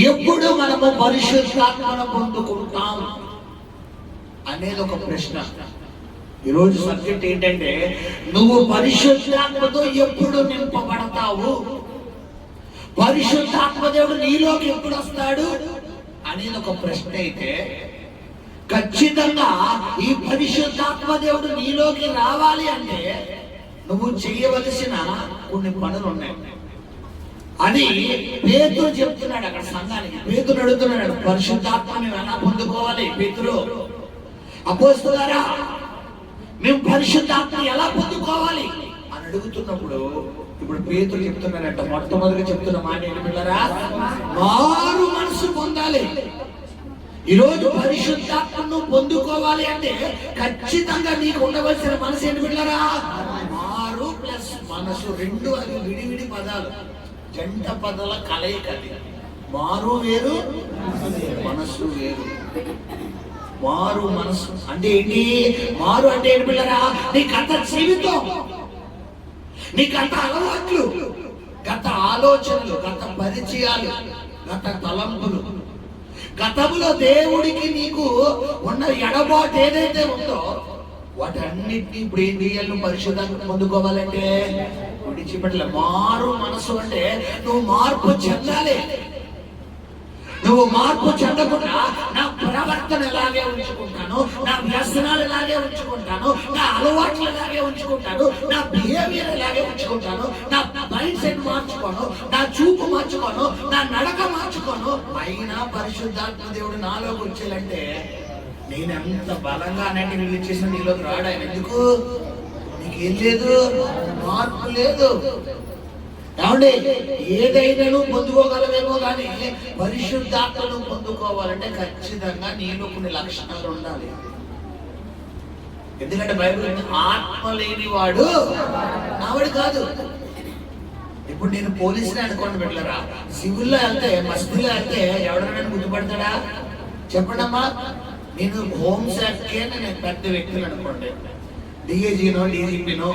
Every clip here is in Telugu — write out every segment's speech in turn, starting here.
ఎప్పుడు మనము పరిశుద్ధాత్మను పొందుకుంటాం అనేది ఒక ప్రశ్న. ఈరోజు సబ్జెక్ట్ ఏంటంటే, నువ్వు పరిశుద్ధాత్మతో ఎప్పుడు నింపబడతావు, పరిశుద్ధాత్మ దేవుడు నీలోకి ఎప్పుడు వస్తాడు అనేది ఒక ప్రశ్న. అయితే ఖచ్చితంగా ఈ పరిశుద్ధాత్మ దేవుడు నీలోకి రావాలి అంటే నువ్వు చేయవలసిన కొన్ని పనులు ఉన్నాయి అని పేతురు చెప్తున్నాడు అక్కడ సంఘానికి. పేతురు అడుగుతున్నాడు, పరిశుద్ధాత్మని ఎలా పొందుకోవాలి? పేతురు, అపోస్తలులారా, మేము పరిశుద్ధాత్మ ఎలా పొందుకోవాలి అని అడుగుతున్నప్పుడు ఇప్పుడు పేతురు చెప్తున్నాడంట, మొట్టమొదటిగా చెప్తున్న మాట ఏంటి పిల్లరా? మారు మనసు పొందాలి. ఈరోజు పరిశుద్ధాత్మను పొందుకోవాలి అంటే ఖచ్చితంగా నీకు ఉండవలసిన మనసు ఏంటి పిల్లరా? మారు ప్లస్ మనసు, రెండు అది విడివిడి పదాలు, జంట పదాల కలయిక. మారు వేరు, మనసు వేరు. మారు మనసు అంటే ఏంటి? మారు అంటే ఏంటి పిల్లరా? నీ గత జీవితం, నీ గత అలవాట్లు, గత ఆలోచనలు, గత పరిచయాలు, గత తలంపులు, గతంలో దేవుడికి నీకు ఉన్న ఎడబాటు ఏదైతే ఉందో వాటన్నిటినీ ఇప్పుడు ఏం చేయాలి? నువ్వు పరిశుద్ధాత్మ పొందుకోవాలంటే విడిచిపెట్టలే. మారు మనసు అంటే నువ్వు మార్పు చెందాలి. నువ్వు మార్పు చెందకుండా నా ప్రవర్తన ఎలాగే ఉంచుకుంటాను, నా వ్యసనాలు ఎలాగే ఉంచుకుంటాను, నా అలవాట్లు ఎలాగే ఉంచుకుంటాను, నా బిహేవియర్ ఎలాగే ఉంచుకుంటాను, నా మైండ్ సెట్ మార్చుకోను, నా చూపు మార్చుకోను, నా నడక మార్చుకోను, అయినా పరిశుద్ధాత్మ దేవుడు నాలోకి వచ్చేయాలంటే నేను ఎంత బలంగా అనేది వీళ్ళు చేసిన నీలోకి రాడు ఆయన. ఎందుకు? నీకేం లేదు, మార్పు లేదు. ఏమండి, ఏదైనా పొందుకోగలవేమో కానీ పరిశుద్ధాత్మను పొందుకోవాలంటే ఖచ్చితంగా నీలో కొన్ని లక్షణాలు ఉండాలి. ఎందుకంటే బైబిల్ ఆత్మ లేని వాడు నావాడు కాదు. ఇప్పుడు నేను పోలీసుని అనుకోండి బిడ్డలారా, సివిల్లో వెళ్తే, మస్తీలో వెళ్తే ఎవడన్నా గుర్తుపడతాడా? చెప్పండమ్మా. నేను హోంశాఖకే నేను పెద్ద వ్యక్తులు అనుకోండి, డిఐజీనో, డీజీపీనో,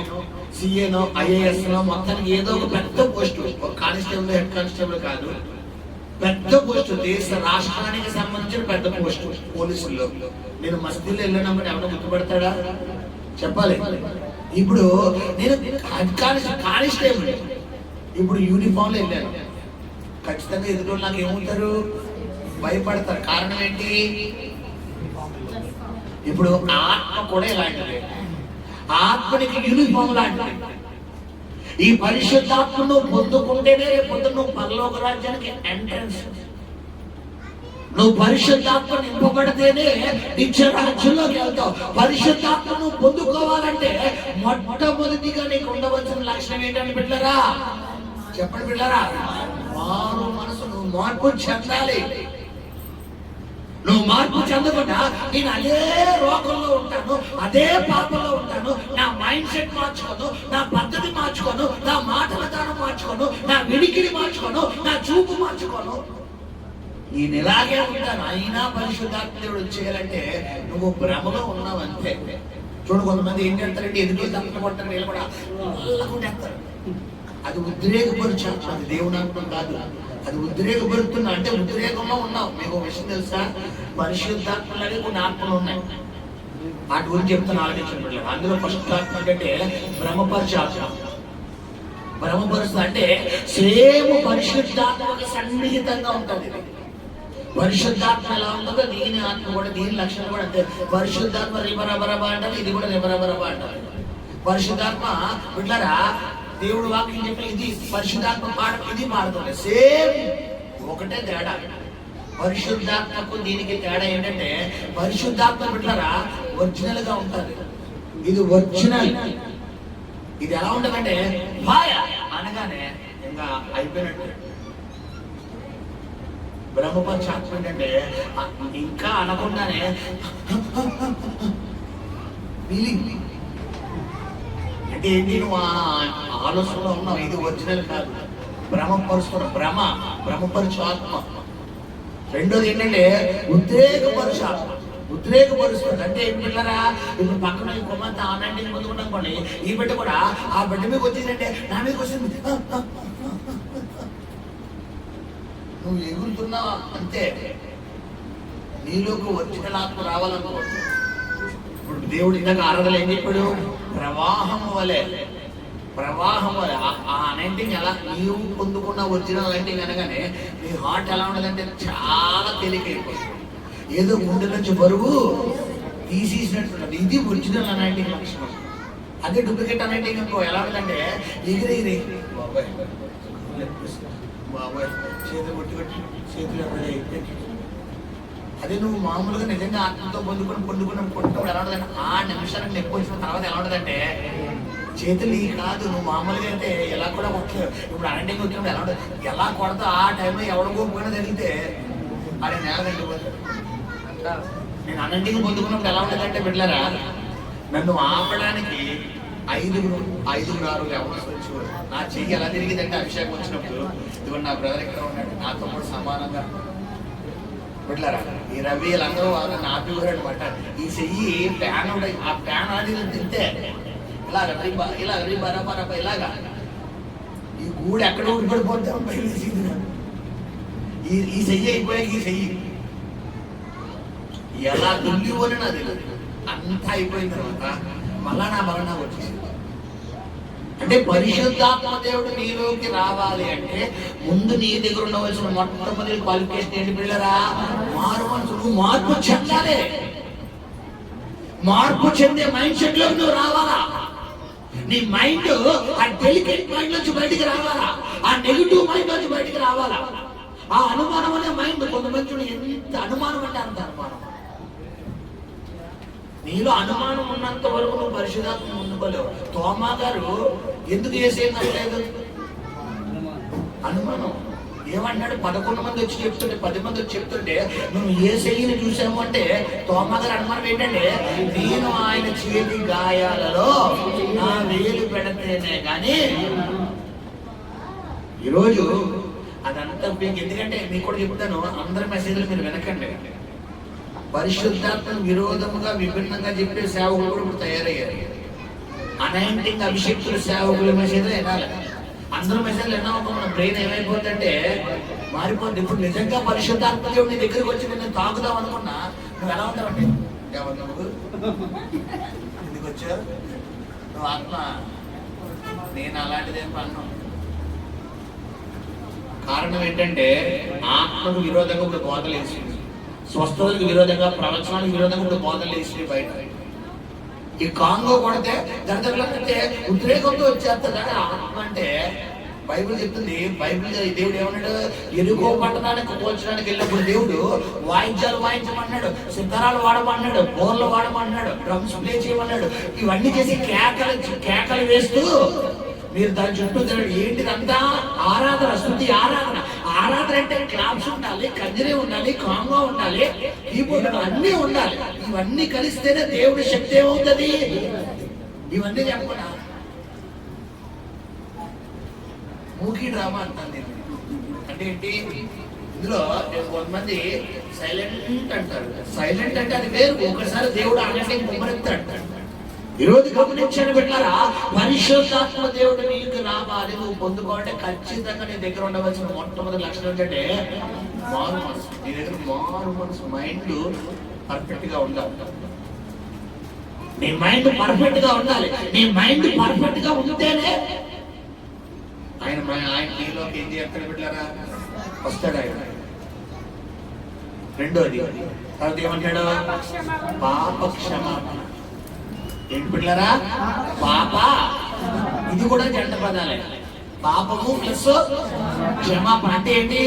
సిఏనో, ఐఏఎస్నో, మొత్తానికి ఏదో ఒక పెద్ద పోస్టు, ఒక కానిస్టేబుల్, హెడ్ కానిస్టేబుల్ కాదు, పెద్ద పోస్టు, దేశ రాష్ట్రానికి సంబంధించిన పెద్ద పోస్టు పోలీసుల్లో. నేను మస్తీలో వెళ్ళినప్పుడు ఎవరైనా గుర్తుపడతాడా? చెప్పాలి. ఇప్పుడు నేను కానిస్టేబుల్, ఇప్పుడు యూనిఫామ్ లో వెళ్ళాను, ఖచ్చితంగా ఎదుటి నాకు ఏమవుతారు? భయపడతారు. కారణం ఏంటి? ఇప్పుడు ఆత్మ కూడా ఇలాంటిది, ఆత్మనికి యూనిఫామ్ లాంటిది. ఈ పరిశుద్ధాత్మను పొందుకుంటేనే రేపు నువ్వు పరలోక రాజ్యానికి ఎంట్రన్స్. నువ్వు పరిశుద్ధాత్మ నింపబడితేనే నిత్య రాజ్యంలోకి వెళ్తావు. పరిశుద్ధాత్మను పొందుకోవాలంటే మొట్టమొదటిగా నీకు ఉండవలసిన లక్షణం ఏంటని బిడ్డలారా? చెప్పండి బిడ్డలారా. మారు మనసు. నువ్వు మార్పు చెందాలి. నువ్వు మార్పు చెందకుండా నేను అదే రోగంలో ఉంటాను, అదే పాపంలో ఉంటాను, నా మైండ్ సెట్ మార్చుకోను, నా పద్ధతి మార్చుకోను, నా మాటల దానం మార్చుకోను, నా విడికిడి మార్చుకోను, నా చూపు మార్చుకోను, నేను ఇలాగే ఉంటాను. అయినా పరిశుద్ధాత్మ దేవుడు వచ్చేయాలంటే నువ్వు భ్రమలో ఉన్నావు అంతే. చూడు, కొంతమంది ఏం చేస్తారంటే ఎదుటి తప్ప కొట్టారు, వీళ్ళు కూడా కొట్టేస్తారు. అది ఉద్రేకపరిచాను, అది దేవునాత్మ కాదు. అది ఉద్రేకపడుతున్నా అంటే ఉద్రేకంలో ఉన్నావు. మీకు విషయం తెలుసా? పరిశుద్ధాత్మలనే కొన్ని ఆత్మలు ఉన్నాయి. వాటి గురించి చెప్తాను, ఆలోచించండి. అందులో ఫస్ట్ ఆత్మ అంటే బ్రహ్మపరిచే ఆత్మ. బ్రహ్మపరుస్తుంది అంటే సేమ్ పరిశుద్ధాత్మకి సన్నిహితంగా ఉంటుంది. పరిశుద్ధాత్మ ఎలా ఉంటుందో దీని ఆత్మ కూడా, దీని లక్షణం కూడా అంతే. పరిశుద్ధాత్మ రిబరబరబా అంటారు, ఇది కూడా రిబరబరబా అంటారు. పరిశుద్ధాత్మ బిడ్డలారా, దేవుడు వాక్యం చెప్పి ఇది పరిశుద్ధాత్మ పాట, ఇది పాడుతుంది, సేమ్ ఒకటే తేడా. పరిశుద్ధాత్మకు దీనికి తేడా ఏంటంటే పరిశుద్ధాత్మ బిడ్డలారా ఒరిజినల్ గా ఉంటుంది. ఇది ఒరిజినల్. ఇది ఎలా ఉంటుందంటే భాయ అనగానే ఇంకా అయిపోయినట్టు. బ్రహ్మపరిచాత్మ ఏంటంటే ఇంకా అనకుండానే ఫీలింగ్ అంటే ఏంటి? నువ్వు ఆలోచనలో ఉన్నావు, ఇది ఒరిజినల్ కాదు. భ్రమపరుస్తున్న భ్రమపరచు ఆత్మ. రెండోది ఏంటంటే ఉద్రేకపరచు ఆత్మ. ఉద్రేకపరుస్తుంది అంటే ఏం పిల్లరా? ఇప్పుడు పక్కన కుమార్తె ఆనండి ముందుకున్నాం కొన్ని, ఈ బిడ్డ కూడా ఆ బిడ్డ మీకు వచ్చిందంటే నా మీకు వచ్చింది. నువ్వు ఎగురుతున్నావు అంతే. నీలోకి ఒరిజినల్ ఆత్మ రావాలనుకో. ఇప్పుడు దేవుడు ఇందాక ఆరాధన ఏం చెప్పాడు? ప్రవాహం వలె ఆ అనంటింగ్ ఎలా నీవు పొందుకున్న ఒరిజినల్ అనంటింగ్ అనగానే నీ హార్ట్ ఎలా ఉండదంటే చాలా తేలికైపోతుంది. ఏదో గుండె నుంచి బరువు తీసేసినట్టు. ఇది ఒరిజినల్ అనంటింగ్ లక్షణం. అదే డూప్లికేట్ అనంటింగ్ అనుకో ఎలా ఉందంటే ఎగిరి బాబాయ్ చేతులు కొట్టి చేతులు అదే నువ్వు మామూలుగా నిజంగా ఆత్మతో పొందుకున్నప్పుడు ఎలా ఉంటుందంటే ఆ నిమిషానికి ఎక్కువ వచ్చిన తర్వాత ఎలా ఉంటుందంటే చేతులు కాదు, నువ్వు మామూలుగా అయితే ఎలా కూడా కొట్టలేవు. ఇప్పుడు అనంటింగ్ వచ్చినప్పుడు ఎలా ఉంటుంది? ఎలా కొడతా ఆ టైంలో ఎవరికో పోయినా జరిగితే అరే నేల తగ్గిపోతాడు. నేను అనంటింగ్ పొందుకున్నప్పుడు ఎలా ఉంటుందంటే బిడ్డలారా, నన్ను ఆపడానికి ఐదుగురు ఎవరు వచ్చేవారు. నా చెయ్యి ఎలా తిరిగిందంటే అభిషేకం వచ్చినప్పుడు ఇదిగో నా బ్రదర్ ఎక్కడ ఉన్నాడు, నాతో కూడా సమానంగా బిడ్డలారా ఈ రవి వీళ్ళందరూ వాళ్ళని ఆపివారు అనమాట. ఈ చెయ్యి ప్యాన్ ఆ ప్యాన్ ఆడి తింటే ఇలా బరాబరా ఇలాగా ఈ గూడు ఎక్కడ ఊడిపడిపోతే ఈ చెయ్యి అయిపోయాక ఈ చెయ్యి ఎలా దుల్లిపోని నాది అంతా అయిపోయిన తర్వాత మళ్ళా నా మరణ వచ్చేసింది. అంటే పరిశుద్ధాత్మ దేవుడు నీలోకి రావాలి అంటే ముందు నీ దగ్గర ఉండవలసిన మొట్టమొదటి క్వాలిఫికేషన్ ఏంటి పిల్లరా? మారు మనసు. నువ్వు మార్పు చెందాలి. మార్పు చెందే మైండ్ సెట్ లోకి నువ్వు రావాలా. నీ మైండ్ ఆ డెలికేట్ మైండ్ నుంచి బయటికి రావాలా, ఆ నెగిటివ్ మైండ్ నుంచి బయటికి రావాలా. ఆ అనుమానం అనే మైండ్ కొంతమంది ఎంత అనుమానం అంటే అంత అనుమానం. నీలో అనుమానం ఉన్నంత వరకు నువ్వు పరిశుద్ధాత్మ ముందుకోలేవు. తోమా గారు ఎందుకు చేసేయలేదు? అనుమానం. ఏమన్నాడు? 11 మంది వచ్చి చెప్తుంటే 10 మంది వచ్చి చెప్తుంటే నువ్వు ఏ శైలిని చూసాము అంటే తోమా గారు అనుమానం ఏంటంటే నేను ఆయన చేతి గాయాలలో నా వేలు పెడితేనే కానీ. ఈరోజు అదంతా ఎందుకంటే మీకు కూడా చెప్తాను, అందరి మెసేజ్లు మీరు వినకండి. పరిశుద్ధాత్మ విరోధముగా విభిన్నంగా చెప్పే సేవకులు కూడా ఇప్పుడు తయారయ్యారు. అనాయింటింగ్ అభిషేక్తుల సేవకుల మెసేజ్లు వినాలి. అందరూ మెసేజ్లు విన్నా మన బ్రెయిన్ ఏమైపోతుందంటే మారిపోతుంది. ఇప్పుడు నిజంగా పరిశుద్ధాత్మ దేవుడు నీ దగ్గరికి వచ్చి నేను తాగుదాం అనుకున్నా నువ్వు ఎలా ఉంటావంటే నువ్వు ఎందుకు వచ్చావు? నువ్వు ఆత్మ నేను అలాంటిదేం పన్ను. కారణం ఏంటంటే ఆత్మకు విరోధంగా ఇప్పుడు బోధలు వేసింది, స్వస్థతకు విరోధంగా, ప్రవచనానికి విరోధంగా ఇప్పుడు బోధలు వేసింది బయట. ఈ కాంగో కొడితే దరిద్రులంటే ఉద్రేకంతో వచ్చేస్తుంది. ఆత్మ అంటే బైబిల్ చెప్తుంది. బైబిల్ దేవుడు ఏమన్నాడు? ఎరుకో పట్టణానికి పోల్చడానికి వెళ్ళినప్పుడు దేవుడు వాయిద్యాలు వాయించమన్నాడు, సితారాలు వాడమన్నాడు, బోర్లు వాడమన్నాడు, డ్రమ్స్ ప్లే చేయమన్నాడు. ఇవన్నీ చేసి కేకలు వేస్తూ మీరు దాని చుట్టూ తిరగండి. ఏంటిదంతా? ఆరాధన, స్తుతి ఆరాధన. ఆరాధన అంటే క్లాప్స్ ఉండాలి, కంజరీ ఉండాలి, కాంగో ఉండాలి, కీబోర్డ్ అన్నీ ఉండాలి. ఇవన్నీ కలిస్తేనే దేవుడి శక్తి ఏమవుతుంది? ఇవన్నీ చెప్పకుండా మూకీ డ్రామా అంటాను నేను. అంటే ఏంటి? ఇందులో కొంతమంది సైలెంట్ అంటారు. సైలెంట్ అంటే అది వేరు. ఒకసారి దేవుడు ఆగంటే కుమ్మరెత్తాడు. ఈరోజు గమనించండి బిడ్డలారా, పరిశుద్ధాత్మ దేవుడు నీకు రావాలి, నువ్వు పొందుకోవాలంటే ఖచ్చితంగా నీ దగ్గర ఉండవలసిన మొట్టమొదటి లక్షణం ఏంటంటే మారు మనసు. నీ దగ్గర మారు మనసు, మైండ్ పర్ఫెక్ట్ గా ఉండాలి. నీ మైండ్ పర్ఫెక్ట్ గా ఉండాలి. నీ మైండ్ పర్ఫెక్ట్ గా ఉంటేనే ఆయన నీలోకి ఏం చేస్తాడు బిడ్డలారా? వస్తాడు ఆయన. రెండోది తర్వాత ఏమంటాడు? పాప క్షమాపణ. ఏంటి పిల్లరా? పాప. ఇది కూడా జంట పదాలే. పాపము ప్లస్ క్షమాపణ. అంటే ఏంటి?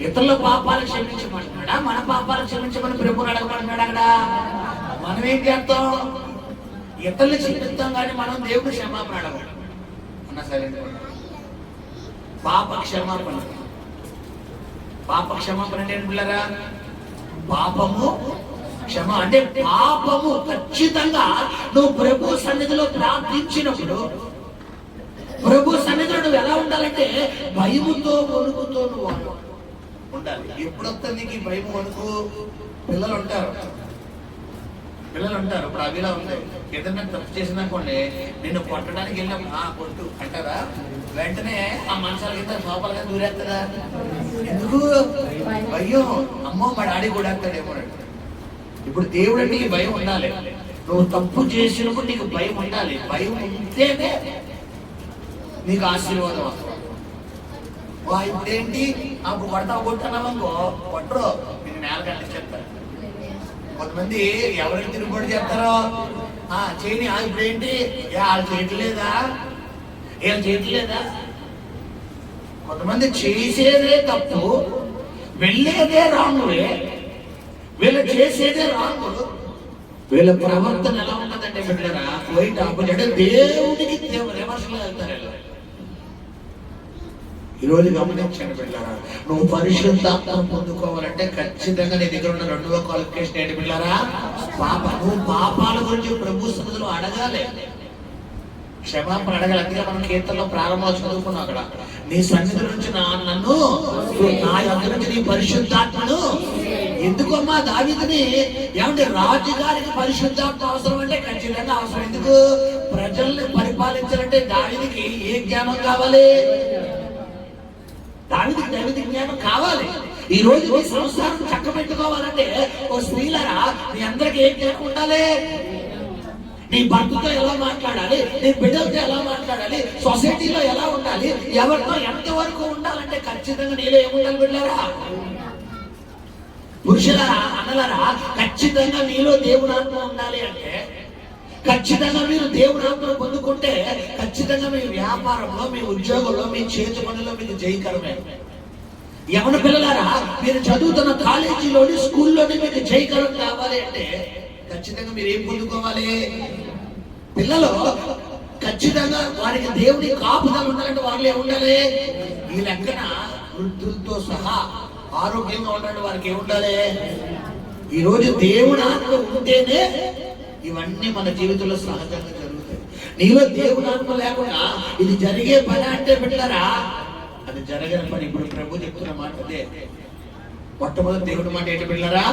ఇతరుల పాపాలు క్షమించమంటున్నాడా? మన పాపాలు క్షమించమని ప్రభువుని అడగమంటున్నాడు. అక్కడ మనం ఏం చేస్తాం? ఇతరులు క్షమిస్తాం కానీ మనం దేవుడు క్షమాపణ అడగం అన్న. సరే, పాప క్షమాపణ. పాప క్షమాపణ అంటే ఏంటి పిల్లరా? పాపము క్షమ అంటే పాపము ఖచ్చితంగా నువ్వు ప్రభు సన్నిధిలో ప్రార్థించినప్పుడు, ప్రభు సన్నిధిలో నువ్వు ఎలా ఉండాలంటే భయముతో వణుకుతో నువ్వు ఉండాలి. ఎప్పుడు వస్తుంది నీకు భయం వణుకు? పిల్లలు ఉంటారు. ఇప్పుడు అవిలా ఉంది. ఏదన్నా తప్పు చేసినాకోండి నిన్ను కొట్టడానికి వెళ్ళినప్పుడు కొట్టు అంటారా? వెంటనే ఆ మనసాల కింద సోపాల కింద దూరేస్తుందా? ఎందుకు భయం? అమ్మో మా డాడీ కూడా అంటాడేమో. ఇప్పుడు దేవుడు అంటే నీకు భయం ఉండాలి. నువ్వు తప్పు చేసినప్పుడు నీకు భయం ఉండాలి. భయం ఉంటేనే నీకు ఆశీర్వాదం. ఇప్పుడేంటి అప్పుడు కొట్టానమ్మో కొట్టరు, నేను నేల కట్టించేస్తారు. కొంతమంది ఎవరికి తిరుగుబడి చేస్తారో చేయని. ఇప్పుడేంటి వాళ్ళు చేయట్లేదా, వీళ్ళు చేయట్లేదా? కొంతమంది చేసేదే తప్పు, వెళ్ళేదే రాంగులే, వీళ్ళు చేసేదే రాంగు. వీళ్ళ ప్రవర్తన ఎలా ఉన్నదంటే బిడ్డరా, వైట్ ఆపోజిట్. దేవుడికి రివర్స్లో వెళ్తారు. ఈరోజు గమనించండి బిడ్డారా, నువ్వు పరిశుద్ధాత్మను పొందుకోవాలంటే ఖచ్చితంగా నీ దగ్గర ఉన్న రెండవ క్వాలిఫికేషన్ ఏంటి బిడ్డారా? నువ్వు పాపాల గురించి ప్రభు సన్నిధిలో అడగాలి, క్షమాపణ అడగాలి. అందుకే మనం కీర్తనలో ప్రారంభంలో చదువుకున్నాం. అక్కడ నీ సన్నిధి నుంచి నా దగ్గర నుంచి నీ పరిశుద్ధాత్మను. ఎందుకమ్మా దావీదుని ఏమంటే రాజుగారికి పరిశుద్ధాత్మ అవసరం అంటే ఖచ్చితంగా అవసరం. ఎందుకు? ప్రజల్ని పరిపాలించాలంటే దావీదుకి ఏ జ్ఞానం కావాలి? దావీదుకి జ్ఞానం కావాలి. ఈ రోజు మీ సంసారం చక్కబెట్టుకోవాలంటే ఓ స్త్రీలరా, మీ అందరికి ఏం జ్ఞానం ఉండాలి? నీ భర్తతో ఎలా మాట్లాడాలి, నీ బిడ్డలతో ఎలా మాట్లాడాలి, సొసైటీలో ఎలా ఉండాలి, ఎవరితో ఎంతవరకు ఉండాలంటే ఖచ్చితంగా నీలో ఏముండాలి బిడ్డలారా? పురుషులరా, అన్నలరా, ఖచ్చితంగా నీలో దేవుని ఆత్మ ఉండాలి. అంటే ఖచ్చితంగా మీరు దేవుని ఆత్మను పొందుకుంటే ఖచ్చితంగా మీ వ్యాపారంలో, మీ ఉద్యోగంలో, మీ చేతి పనుల్లో మీకు జయకరమే. యవన పిల్లలారా, మీరు చదువుతున్న కాలేజీలోని, స్కూల్లోని మీకు జయకరం కావాలి అంటే ఖచ్చితంగా మీరు ఏం పొందుకోవాలి? పిల్లలు ఖచ్చితంగా వారికి దేవుని కాపుదల ఉండాలంటే వాళ్ళు ఏముండాలి? ఈ లెక్కన వృద్ధులతో సహా ఆరోగ్యంగా ఉండాలంటే వారికి ఏముండాలి? ఈ రోజు దేవుని ఆత్మ ఉంటేనే ఇవన్నీ మన జీవితంలో సహజంగా జరుగుతాయి. నీలో దేవుని ఆత్మ లేకుండా ఇది జరిగే పని అంటే బిడ్డలారా, అది జరగని పని. ఇప్పుడు ప్రభు చెప్తున్న మాట అదే. మొట్టమొదటి దేవుడి మాట ఏంటి బిడ్డలారా?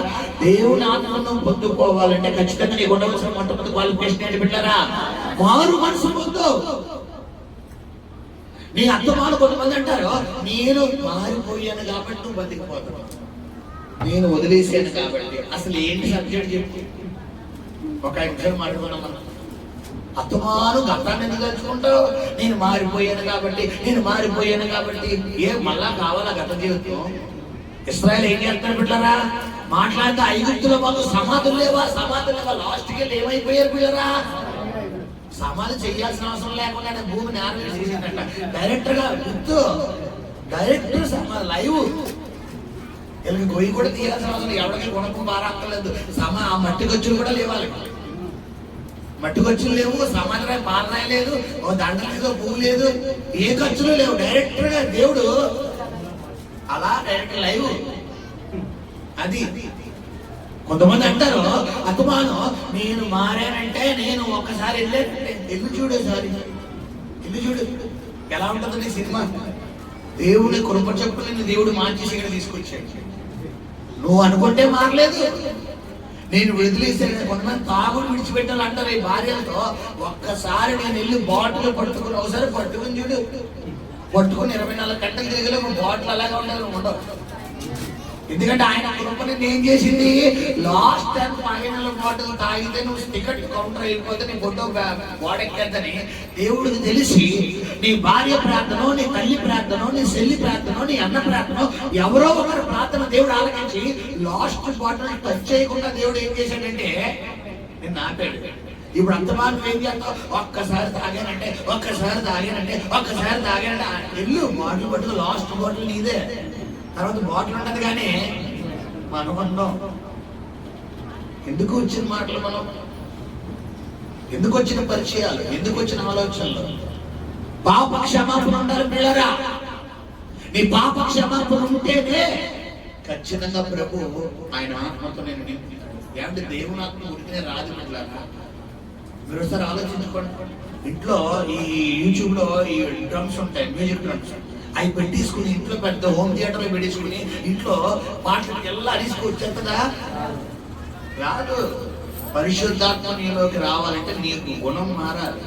దేవుని ఆత్మను పొందుకోవాలంటే ఖచ్చితంగా నీకు ఉండవలసిన మొట్టమొదటి క్వాలిఫికేషన్ ఏంటి బిడ్డలారా? మారు మనసు పొందు. నీ అత్తమాలు కొంతమంది అంటారు, నేను మారిపోయాను కాబట్టి నువ్వు బతికిపోతావు, నేను వదిలేసాను కాబట్టి. అసలు ఏంటి సబ్జెక్ట్ చెప్పు. ఒక ఎగ్జామ్ మాట్లాడుకున్నాం మనం. అత్తమాను గతాన్ని ఎందుకు తలుచుకుంటావు? నేను మారిపోయాను కాబట్టి, నేను మారిపోయాను కాబట్టి. మళ్ళా కావాలా గత జీవితం? ఇశ్రాయేలు ఏం చేస్తారు బిడ్డలారా? మాట్లాడితే ఐగుప్తుల వాళ్ళు సమాధులు లేవా, సమాధులు లేవా, లాస్ట్కి వెళ్ళి ఏమైపోయారు బిడ్డలారా? సమాధి చేయాల్సిన అవసరం లేకుండా భూమిని ఆర్గనైజ్ చేసిందంట. డైరెక్టర్ గా గుర్తు, డైరెక్టర్ సమాధి లైవ్. వీళ్ళకి గొయ్యి కూడా తీయాల్సిన అవసరం, ఎవరికి కొనకు బారాక్కర్లేదు. ఆ మట్టి గచ్చులు కూడా లేవాలి. మట్టి గచ్చులు లేవు, సమాధి పాలనాయ లేదు, ఓ దండ లేదు, పువ్వు లేదు, ఏ ఖర్చులు లేవు. డైరెక్టర్ గా దేవుడు అలా డైరెక్ట్ లైవ్. అది కొంతమంది అంటారు, అత్తమాను నేను మారానంటే, నేను ఒక్కసారి వెళ్ళానంటే, ఎల్లు చూడు సారి, ఎల్లు చూడు ఎలా ఉంటుంది నీ సినిమా. దేవుని కృప చెప్పుని దేవుడు మార్చేసి ఇక్కడ తీసుకొచ్చాడు. నువ్వు అనుకుంటే మారలేదు, నేను వదిలేసాను. కొంతమంది తాగుడు విడిచిపెట్టాలి అంటారు ఈ భార్యలతో. ఒక్కసారి నేను వెళ్ళి బాటిల్ పట్టుకుని, ఒకసారి పట్టుకుని చూడు, పట్టుకుని 24 గంటలు తిరిగిలో బాటిల్ అలాగే ఉండాలి ఉండవు. ఎందుకంటే ఆయన కృపని ఏం చేసింది? లాస్ట్ టైం ఫైనల్ బాటిల్ తాగితే నువ్వు టికెట్ కౌంటర్ అయిపోతే నీ ఫోటో గోడెక్కేద్దని దేవుడికి తెలిసి నీ భార్య ప్రార్థన, నీ తల్లి ప్రార్థన, నీ చెల్లి ప్రార్థన, నీ అన్న ప్రార్థన, ఎవరో ఒకరి ప్రార్థన దేవుడు ఆలకించి లాస్ట్ బాటిల్ టచ్ చేయకుండా దేవుడు ఏం చేశాడంటే నేను ఆపాడు. ఇప్పుడు అంతమానం ఏం చేస్తావు? ఒక్కసారి తాగానంటే, ఒక్కసారి తాగానంటే, ఒక్కసారి తాగానంటే ఎల్లు బాటిల్ పట్టుకు లాస్ట్ బాటిల్ నీదే. తర్వాత బాటిల్ ఉంటుంది కానీ మనం అన్నాం. ఎందుకు వచ్చిన మాటలు మనం, ఎందుకు వచ్చిన పరిచయాలు, ఎందుకు వచ్చిన ఆలోచనలు? పాప క్షమాపణ ఉండాలి పిల్లరా. నీ పాప క్షమాపణ ఉంటేనే ఖచ్చితంగా ప్రభు ఆయన ఆత్మతో నేను నింపుతాడు. ఏమంటే దేవుని ఆత్మ ఉడికినే రాదు పిల్లరా. మీరు ఒకసారి ఆలోచించుకోండి. ఇంట్లో ఈ యూట్యూబ్ లో ఈ డ్రమ్స్ ఉంటాయి, మ్యూజిక్ డ్రమ్స్, అవి పెట్టేసుకుని ఇంట్లో పెద్ద హోమ్ థియేటర్ పెట్టేసుకుని ఇంట్లో పాటలు ఎలా అడిసుకొచ్చేస్తుందా? రాదు. పరిశుద్ధాత్మ నీలోకి రావాలంటే నీకు గుణం మారాలి,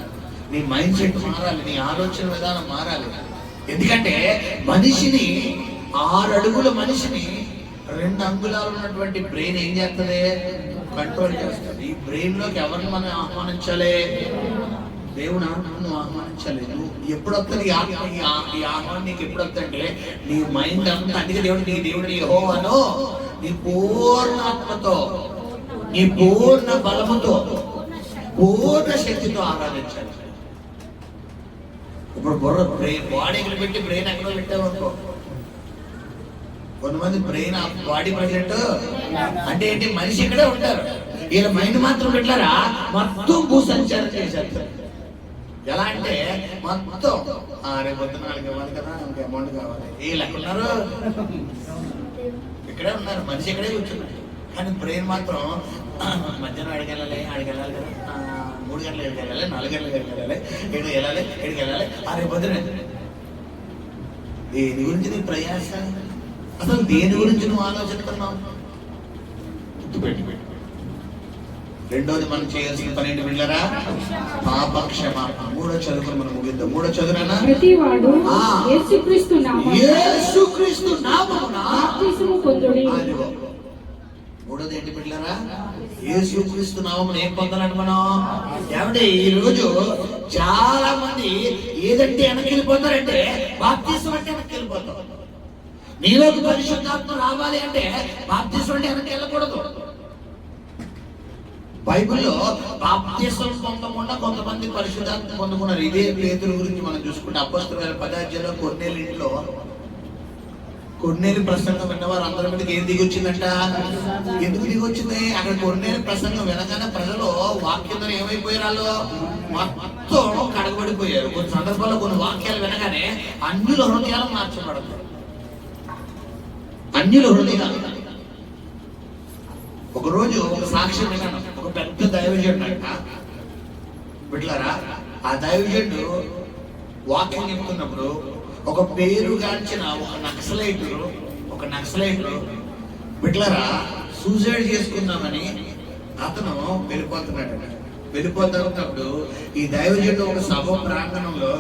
నీ మైండ్ సెట్ మారాలి, నీ ఆలోచన విధానం మారాలి. ఎందుకంటే మనిషిని 6 అడుగుల మనిషిని 2 అంగుళాలు ఉన్నటువంటి బ్రెయిన్ ఏం చేస్తుంది? కంట్రోల్ చేస్తుంది. ఈ బ్రెయిన్ లోకి ఎవరిని మనం ఆహ్వానించాలి? దేవుని ఆత్మను ఆహ్వానించాలి. నువ్వు ఎప్పుడు వస్తుంది ఈ ఆహ్వానం? నీకు ఎప్పుడు వస్తుందంటే నీ మైండ్ అంతా, అందుకే దేవుడు యెహోవాను నీ పూర్ణ ఆత్మతో, నీ పూర్ణ బలముతో, పూర్ణ శక్తితో ఆరాధించాలి. ఇప్పుడు బ్రెయిన్ బాడీ ఎక్కడ పెట్టి బ్రెయిన్ ఎక్కడో పెట్టామనుకో, కొంతమంది బ్రెయిన్ బాడీ ప్రెసిడెంట్ అంటే ఏంటి, మనిషి ఇక్కడే ఉంటారు, వీళ్ళ మైండ్ మాత్రం పెట్టారా మొత్తం భూసంచారం చేశారు. ఎలా అంటే మొత్తం రేపు పొద్దున 4 ఇవ్వాలి కదా, ఇంక అమౌంట్ కావాలి, వీళ్ళు ఎక్కడున్నారు? ఇక్కడే ఉన్నారు, మనిషి ఇక్కడే కూర్చున్నారు. కానీ బ్రెయిన్ మాత్రం మధ్యాహ్నం అడిగెళ్ళాలి కదా, 3 గంటలు ఎడికెళ్ళాలి, 4 గంటలు ఎడికెళ్ళాలి, ఎడికి వెళ్ళాలి. రేపు పొద్దున దేని గురించి నీ ప్రయాస? అసలు దేని గురించి నువ్వు ఆలోచిస్తున్నావు? గుర్తుపెట్టి. రెండోది మనం చేయాల్సిన పని ఏంటి బిడ్డలారా? పాప క్షమాపణ. 3వ చదువుకుని మనం ముగిద్దాం. 3వ చదువునా? ప్రతివాడు యేసుక్రీస్తు నామమున బాప్తిసము పొందుడి. 3వది ఏంటి బిడ్డలారా? యేసుక్రీస్తు నామమున ఏం పొందాలంటే మనం ఏమంటే ఈ రోజు చాలా మంది ఏదంటే వెనక్కి వెళ్ళిపోతారంటే బాప్తిసం అంటే వెనక్కి వెళ్ళిపోతారు. నీలోకి పరిశుద్ధాత్మ రావాలి అంటే బాప్తిసం అంటే వెనక్కి వెళ్ళకూడదు. బైబిల్లో బాప్తిసం పొందకుండా కొంతమంది పరిశుద్ధాత్మ పొందుకున్నారు. ఇదే పేతురు గురించి మనం చూసుకుంటే అపోస్తలుల 10వ అధ్యాయంలో కొర్నేలు ఇంట్లో కొర్నేలు ప్రసంగం విన్నవారు అందరి మీదకి ఏం దిగొచ్చిందంట? ఎందుకు దిగొచ్చింది? అక్కడ కొర్నేలు ప్రసంగం వినగానే ప్రజలు వాక్యంతో ఏమైపోయారు? వాళ్ళు మొత్తం కడగబడిపోయారు. కొన్ని సందర్భాల్లో కొన్ని వాక్యాలు వినగానే అన్యుల హృదయాలు మార్చబడతాయి. అన్యుల హృదయాలు. ఒకరోజు ఒక సాక్ష్యం విన్నాను. ఒక పెద్ద దైవజనుడు అంట బిడ్డలారా, ఆ దైవజనుడు వాక్యం చెప్తున్నప్పుడు ఒక పేరుగాంచిన ఒక నక్సలైట్ బిడ్డలారా సూసైడ్ చేసుకుందామని అతను వెళ్ళిపోతున్నప్పుడు ఈ దైవజనుడు ఒక సభ ప్రాంగణంలో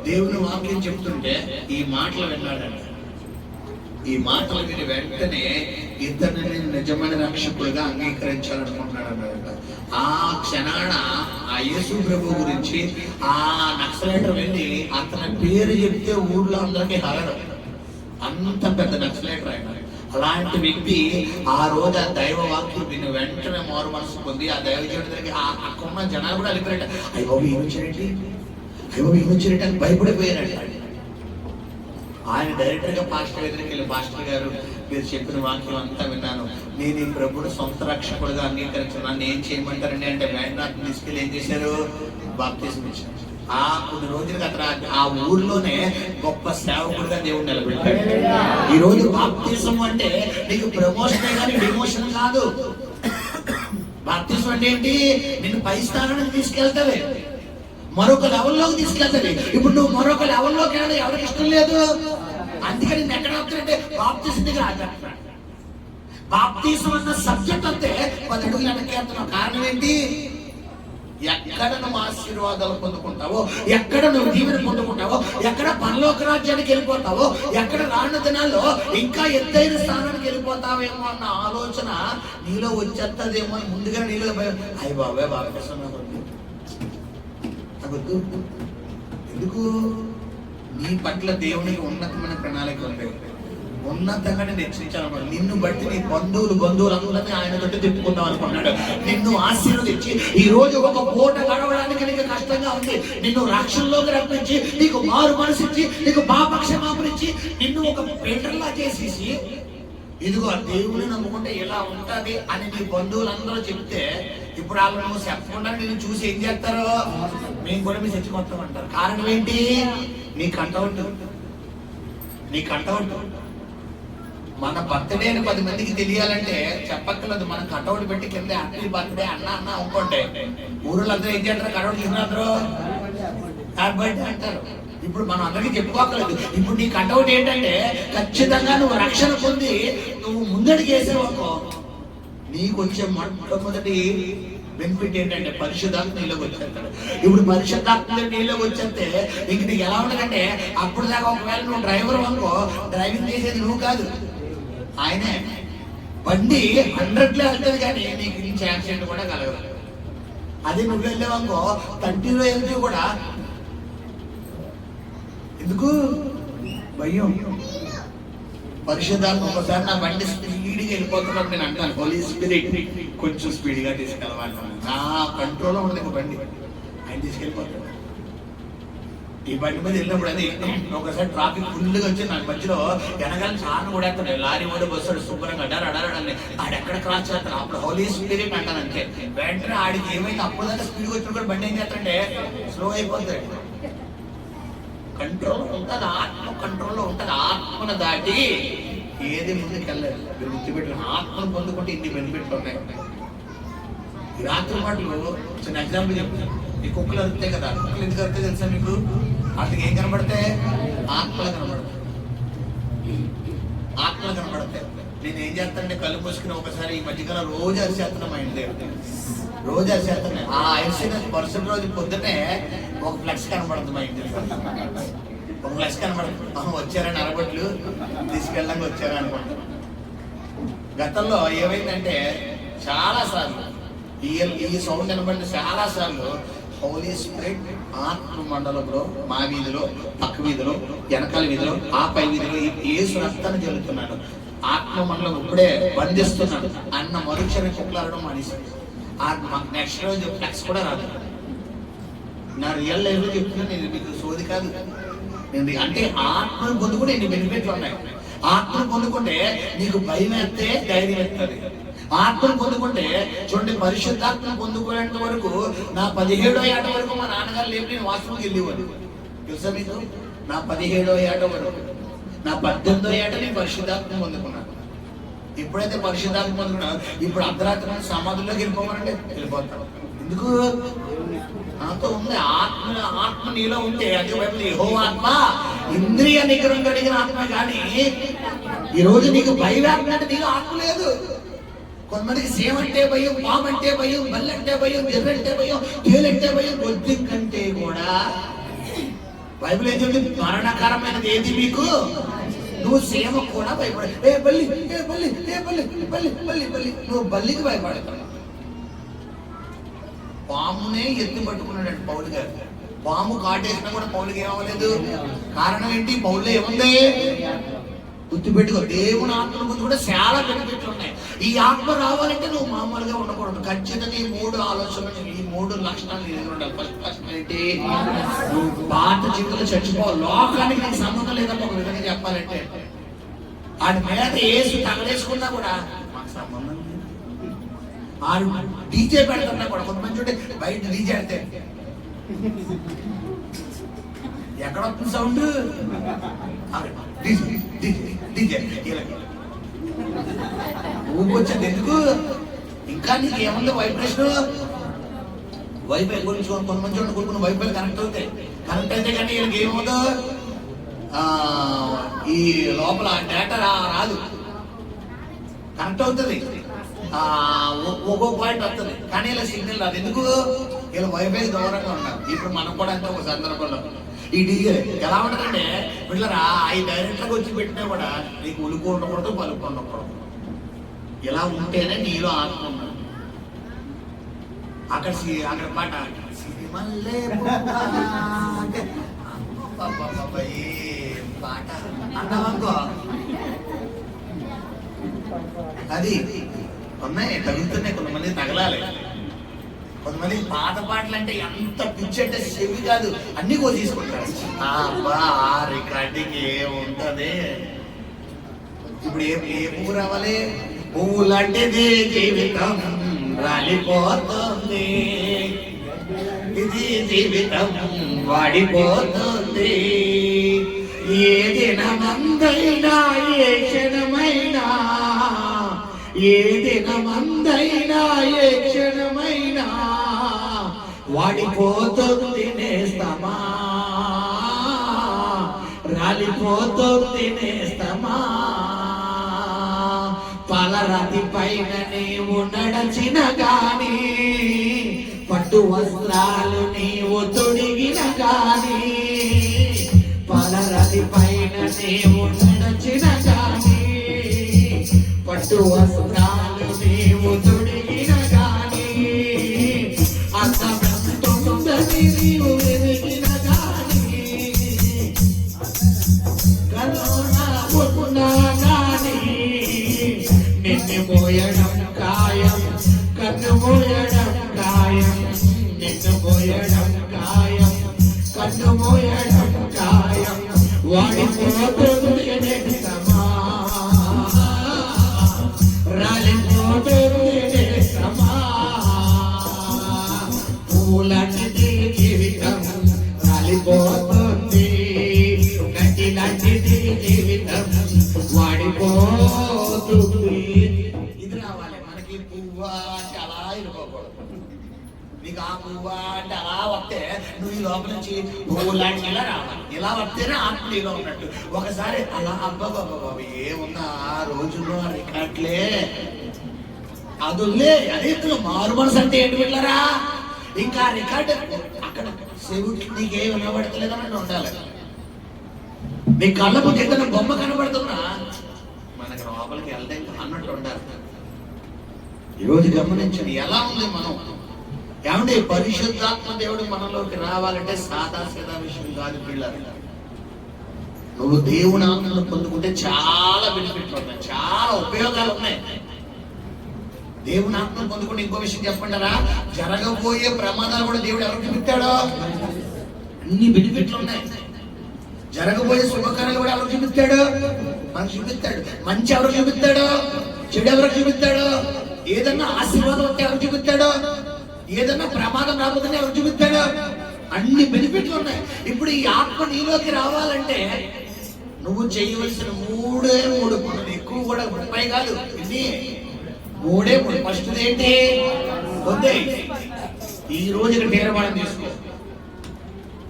దేవుని వాక్యం చెప్తుంటే ఈ మాటలు విన్నాడంట. ఈ మాటలు విని వెంటనే ఇతనిని నిజమైన రక్షకుడిగా అంగీకరించాలనుకుంటున్నాడు అన్నమాట. ఆ క్షణాన ఆ యేసు ప్రభు గురించి ఆ నక్సలైట్ వెళ్ళి అతని పేరు చెప్తే ఊర్లో అందరికీ హరడం. అంత పెద్ద నక్సలైట్ ఆయన. అలాంటి వ్యక్తి ఆ రోజు ఆ దైవ వాక్యం విని వెంటనే మారు మనసు పొంది ఆ దైవజనుడి దగ్గరికి అక్కడ ఉన్న జనాలు కూడా వెళ్ళిపోయారట. అయ్యో ఏమొచ్చారండి అని భయపడిపోయారట. ఆయన డైరెక్టర్ గా పాస్టర్ దగ్గరికి వెళ్ళి, పాస్టర్ గారు మీరు చెప్పిన వాక్యం అంతా విన్నాను, నేను ఈ ప్రభుని సొంత రక్షకుడుగా అంగీకరించాను, ఏం చేయమంటారండి అంటే వేణనాథ్ తీసుకెళ్ళి ఏం చేశారు? బాప్తిసం ఇచ్చారు. కొన్ని రోజులకి అతను ఆ ఊర్లోనే గొప్ప సేవకుడిగా దేవుడు నిలబెట్టాడు. ఈ రోజు బాప్తిసం అంటే నీకు ప్రమోషనే కానీ డిమోషన్ కాదు. బాప్తిసం అంటే ఏంటి? నిన్ను పై స్థానానికి తీసుకెళ్తావే, మరొక లెవెల్లోకి తీసుకెళ్తావి. ఇప్పుడు నువ్వు మరొక లెవెల్లోకి వెళ్ళడం ఎవరికి ఇష్టం లేదు. అందుకని నేను ఎక్కడ వస్తుంటే బాప్తిసం దగ్గర ఆచారు. బాప్తిసం అన్న సబ్జెక్ట్ అంతే 10 అడుగులు వెనక్కి వెళ్తున్నావు. కారణం ఏంటి? ఎక్కడ నువ్వు ఆశీర్వాదాలు పొందుకుంటావో, ఎక్కడ నువ్వు దీవెన పొందుకుంటావో, ఎక్కడ పరలోక రాజ్యానికి వెళ్ళిపోతావో, ఎక్కడ రానున్న దినాల్లో ఇంకా ఎత్తైన స్థానానికి వెళ్ళిపోతావేమో అన్న ఆలోచన నీలో వచ్చేస్తుందేమో అని ముందుగా నీలో అయ్యి బాబాయ్ బాప్తిసం వద్దు. ఎందుకు? నీ పట్ల దేవునికి ఉన్నతమైన ప్రణాళిక ఉంది. ఉన్నతంగా నేను హెచ్చరించాలన్నమాట. నిన్ను బట్టి నీ బంధువులందరినీ ఆయన తోటి తిప్పుకుందాం అనుకున్నాడు. నిన్ను ఆశీర్వదించి ఈ రోజు ఒక పూట గడవడానికి నీకు కష్టంగా ఉంది, నిన్ను రక్షణలోకి రప్పించి నీకు మారు మనసిచ్చి నీకు పాప క్షమాపణ ఇచ్చి నిన్ను ఒక పెంటర్లా చేసేసి ఇదిగో దేవుని నమ్ముకుంటే ఇలా ఉంటది అని నీ బంధువులందరూ చెప్తే ఇప్పుడు వాళ్ళు నువ్వు చెప్పకుండా నేను చూసి ఏం చేస్తారో మేము కూడా మీ చచ్చిపోతాం అంటారు. కారణం ఏంటి? నీ కంటౌట్. మన బర్త్డే అని 10 మందికి తెలియాలంటే చెప్పక్కర్లేదు. మనం కటౌట్ పెట్టి కింద హ్యాపీ బర్త్డే అన్న అనుకోండి, ఊళ్ళందరూ ఏం చేస్తారు? కటౌట్ తీసుకున్నారు హ్యాపీ బర్త్డే అంటారు. ఇప్పుడు మనం అందరికీ చెప్పుకోకలేదు. ఇప్పుడు నీ కటౌట్ ఏంటంటే ఖచ్చితంగా నువ్వు రక్షణ పొంది నువ్వు ముందడికి వేసేవనుకో నీకు వచ్చే మొట్టమొదటి బెనిఫిట్ ఏంటంటే పరిశుద్ధాత్మ నీలోకి వచ్చేస్తాడు. ఇప్పుడు పరిశుద్ధాత్మ నీలోకి వచ్చేస్తే ఇంక నీకు ఎలా ఉండదంటే, అప్పుడు దాకా ఒకవేళ నువ్వు డ్రైవర్ అనుకో, డ్రైవింగ్ చేసేది నువ్వు కాదు, ఆయనే. బండి 100లో వెళ్తుంది కానీ నీకు నుంచి యాక్సిడెంట్ కూడా కలగదు. అదే నువ్వు వెళ్ళావనుకో 30లో వెళ్తే కూడా ఎందుకు భయం. పరిశుద్ధాత్మ ఒకసారి నా బండి స్పీడ్గా వెళ్ళిపోతున్నప్పుడు నేను అంటాను, హోలీ స్పిరిట్ కొంచెం స్పీడ్గా తీసుకెళ్ళమంటాను. నా కంట్రోల్లో ఉండదు బండి, ఆయన తీసుకెళ్ళిపోతాడు. ఈ బండి మీద వెళ్ళినప్పుడు అది ఒకసారి ట్రాఫిక్ ఫుల్గా వచ్చి నాకు మధ్యలో వెనకాల చాలా కూడా ఎత్తాడు, లారీ కూడా వస్తాడు శుభ్రంగా అడారని ఆడెక్కడ క్రాస్ చేస్తాడు. అప్పుడు హోలీ స్పిరిట్ అంటాను అంతే. వెంటనే ఆడికి ఏమైంది, అప్పుడు దాకా స్పీడ్గా వచ్చిన కూడా బండి ఏం చేస్తాడంటే స్లో అయిపోతాడు. కంట్రోల్ ఉంటుంది, ఆత్మ కంట్రోల్లో ఉంటుంది. ఆత్మను దాటి ఏది ముందుకు వెళ్ళలేదు. మీరు గుర్తుపెట్టిన ఆత్మను పొందుకుంటే ఇన్ని బెనిఫిట్లు ఉన్నాయి. ఈ రాత్రి పాటలు చిన్న ఎగ్జాంపుల్ చెప్తాను. ఈ కుక్కలు అరుతాయి కదా, కుక్కలు ఎందుకు అరుతాయి తెలుసా మీకు? వాటికి ఏం కనబడతాయి? ఆత్మలు కనబడతాయి. ఆత్మలు కనబడతాయి. నేను ఏం చేస్తానంటే కళ్ళు మూసుకుని ఒకసారి ఈ మధ్యకాలం రోజు అరిచేస్తున్నా మా ఇంటి దగ్గర, రోజు అరిచేస్తున్నాయి. ఆ అరిసిన మరుసటి రోజు పొద్దునే ఒక ఫ్లెక్స్ కనబడుతుంది మా ఇంటి, ఒక ఫ్లెక్స్ కనబడుతుంది. వచ్చారని అరబట్లు తీసుకెళ్ళడానికి వచ్చారా అనుకుంటా. గతంలో ఏమైందంటే చాలా సార్లు ఈ సౌండ్ కనబడిన చాలా సార్లు హోలీ స్పిరిట్ ఆత్మ మండలంలో, మా వీధిలో, పక్క వీధిలో, వెనకాల వీధిలో, ఆ పై వీధిలో యేసు రక్తాన్ని జల్లుతున్నాడు. ఆత్మ మండలం ఇప్పుడే బంధిస్తున్నాడు అన్న మరుక్షణం కుక్కలాడడం మనిషి. నెక్స్ట్ రోజు ఫ్లెక్స్ కూడా రాదు. నా రియల్ లైఫ్ లో చెప్తున్నా, నేను మీకు సోది కాదు. నేను అంటే ఆత్మను పొందుకుంటే ఎన్ని బెనిఫిట్లు ఉన్నాయి. ఆత్మను పొందుకుంటే నీకు భయం వేస్తే ధైర్యం వేస్తుంది. ఆత్మను పొందుకుంటే చూడండి, పరిశుద్ధాత్మను పొందుకునేంత వరకు నా 17వ ఏట వరకు మా నాన్నగారు లేపు నేను వాష్రూమ్కి వెళ్ళేవాడు. తెలుసా మీకు? నా 17వ ఏట వరకు, నా 18వ ఏట నేను పరిశుద్ధాత్మ పొందుకున్నాను. ఎప్పుడైతే పరిశుద్ధాత్మ పొందుకున్నా, ఇప్పుడు అర్ధరాత్రి సమాధుల్లోకి వెళ్ళిపోమనంటే వెళ్ళిపోతాను. ఎందుకు? నాతో ఉంది ఆత్మ నీలో ఉంటే. అదే బైబిల్ యెహోవా ఆత్మ ఇంద్రియ నిగ్రహం కలిగిన ఆత్మ. కానీ ఈ రోజు నీకు భయం అంటే నీలో ఆత్మ లేదు. కొంతమందికి సేమ్ అంటే భయం, పాము అంటే భయం, బల్లి అంటే భయం, ఎర్రంటే భయం, తేలంటే భయం, బొద్దు కంటే కూడా. బైబిల్ ఏం చెప్తుంది? మరణకరమైనది ఏది మీకు? నువ్వు సేమ కూడా భయపడ. ఏ బల్లి, ఏ బల్లి, ఏ బల్లి, బల్లి బల్లి బల్లి, నువ్వు బల్లికి భయపడతావు. పామునే ఎత్తి పట్టుకున్నాడు పౌలు గారు. పాము కాటేసినా కూడా పౌలుకి ఏమవ్వలేదు. కారణం ఏంటి? పౌల్లో ఏముంది? గుర్తుపెట్టుకో, దేవుని ఆత్మ ముందు కూడా చాలా బెనిఫిట్లు ఉన్నాయి. ఈ ఆత్మ రావాలంటే నువ్వు మామూలుగా ఉండకూడదు. ఖచ్చితంగా ఈ 3 ఆలోచనలు, ఈ 3 లక్షణాలు నేను ఉండాలి. ఫస్ట్ ఏంటి? నువ్వు పాత జీవితంలో చచ్చిపోవాలి. లోకానికి నీకు సంబంధం లేదమ్మా. ఒక విధంగా చెప్పాలంటే ఆడి మీద ఏసు తగలేసుకున్నా కూడా మాకు సంబంధం లేదు. ఆడు డీజే పెడుతున్నా కూడా, కొంతమంది చూడండి బయట డీజే అంటే ఎక్కడ వస్తుంది సౌండ్? ఊపి వచ్చింది ఎందుకు? ఇంకా నీకు ఏముంది వైబ్రేషన్? వైఫై గురించి కొంతమంది చూడండి కొన్ని వైఫై కనెక్ట్ అవుతాయి. కనెక్ట్ అయితే కానీ వీళ్ళకి ఏమవుతుందో ఈ లోపల డేటా రాదు. కనెక్ట్ అవుతుంది, ఒక్కో పాయింట్ వస్తుంది, కానీ ఇలా సిగ్నల్ రాదు. ఎందుకు? ఇలా వైఫై దూరంగా ఉన్నారు. ఇప్పుడు మనం కూడా అంతే. ఒక సందర్భంలో ఈ డీజే ఎలా ఉంటుందంటే, వీళ్ళరా ఈ డైరెక్టర్గా వచ్చి పెట్టినా కూడా నీకు ఉలుకు ఉండకూడదు, పలుకు ఉండకూడదు. ఇలా ఉంటేనే నీలో ఆత్మ ఉన్నది. అక్కడ పాట సిరిమల్లే అంటే పాట అన్నావనుకో, అది ఉన్నాయి, తగులుతున్నాయి. కొంతమంది తగలాలి. కొంతమంది పాత పాటలు అంటే ఎంత పిచ్చి అంటే చెవి కాదు, అన్ని తీసుకుంటారు. రికార్డింగ్ ఏముంటది? ఇప్పుడు ఏ పువ్వు రావాలి? పువ్వు లాంటిది జీవితం రాలిపోతుంది, ఇది జీవితం వాడిపోతుంది. ఏ దినమందైనా, ఏ క్షణమైనా, ఏ దినమందైనా, ఏ క్షణమైనా వాడిపోతుంది నేస్తమా, రాలిపోతుంది నేస్తమా. పాలరాతి పైన నీవు నడచిన గాని, పట్టు వస్త్రాలు నీవు తొడిగిన గాని, పాలరాతి పైన నీవు నడచిన గాని, పట్టు వస్త్రాలు నీవు తొడిగిన గాని, అర్థమంటుందని నీవు వెలిగిన గాని, కరోనా పుట్టినా గాని, నిన్ను మోయడం ఖాయం, కన్ను మోయడం ఖాయం, నిన్ను మోయడం ఖాయం, కన్ను మోయడం ఖాయం, వాడిపోతుంది సమా రాలిపోతుంది సమా, పూలంటిది జీవితం రాలిపోతుంది, గట్టి లాంటిది జీవితం వాడిపోతుంది. ఇది రావాలి మనకి. పువ్వా అంటే అలా ఇరుకోకూడదు. నీకు ఆ పువ్వా అంటే అలా వస్తే నువ్వు ఈ లోపల నుంచి పువ్వు లాంటి ఇలా రావాలి. ఇలా వస్తేనే ఆత్మ నీలో ఉన్నట్టు. ఒకసారి అలా అబ్బాబాబు ఏమున్నా ఆ రోజుల్లో రికార్డులే అదులే అదే మారు మనసు అంటే ఏంటి వెళ్ళరా. ఇంకా రికార్డు అక్కడ చెవుకి నీకేం వినబడతలేదని ఉండాలి. నీ కళ్ళకు ఏదైనా బొమ్మ కనబడుతున్నా మనకి లోపలికి వెళ్తే అన్నట్టు ఉండాలి. ఈరోజు గమనించండి ఎలా ఉంది మనం. ఏమంటే పరిశుద్ధాత్మ దేవుడు మనలోకి రావాలంటే సాదా సీదా విషయం కాదు పిల్లలు. నువ్వు దేవుని ఆత్మను పొందుకుంటే చాలా బెనిఫిట్లు ఉన్నాయి, చాలా ఉపయోగాలు ఉన్నాయి. దేవుని ఆత్మను పొందుకుంటే ఇంకో విషయం చెప్పంటారా, జరగబోయే ప్రమాదాలు కూడా దేవుడు ఎవరికి చూపిస్తాడో అన్ని బెనిఫిట్లు ఉన్నాయి. జరగబోయే శుభకార్యాలు కూడా ఎవరికి చూపిస్తాడు, మనకు చూపిస్తాడు. మంచి ఎవరికి చూపిస్తాడు, చెడు ఎవరికి చూపిస్తాడు. ఏదన్నా ఆశీర్వాదం వస్తే ఎవరు చూపిస్తాడు, ఏదన్నా ప్రమాదం రాబోతుంటే ఎవరు చూపిస్తాడు. అన్ని బెనిఫిట్లు ఉన్నాయి. ఇప్పుడు ఈ ఆత్మ నీలోకి రావాలంటే నువ్వు చేయవలసిన మూడే మూడు పనులు, ఎక్కువ కూడా 30 కాదు, ఇది మూడే మూడు. ఫస్ట్ ఏంటి, వద్దే ఈ రోజు ఇక్కడ తీర్మానం తీసుకో.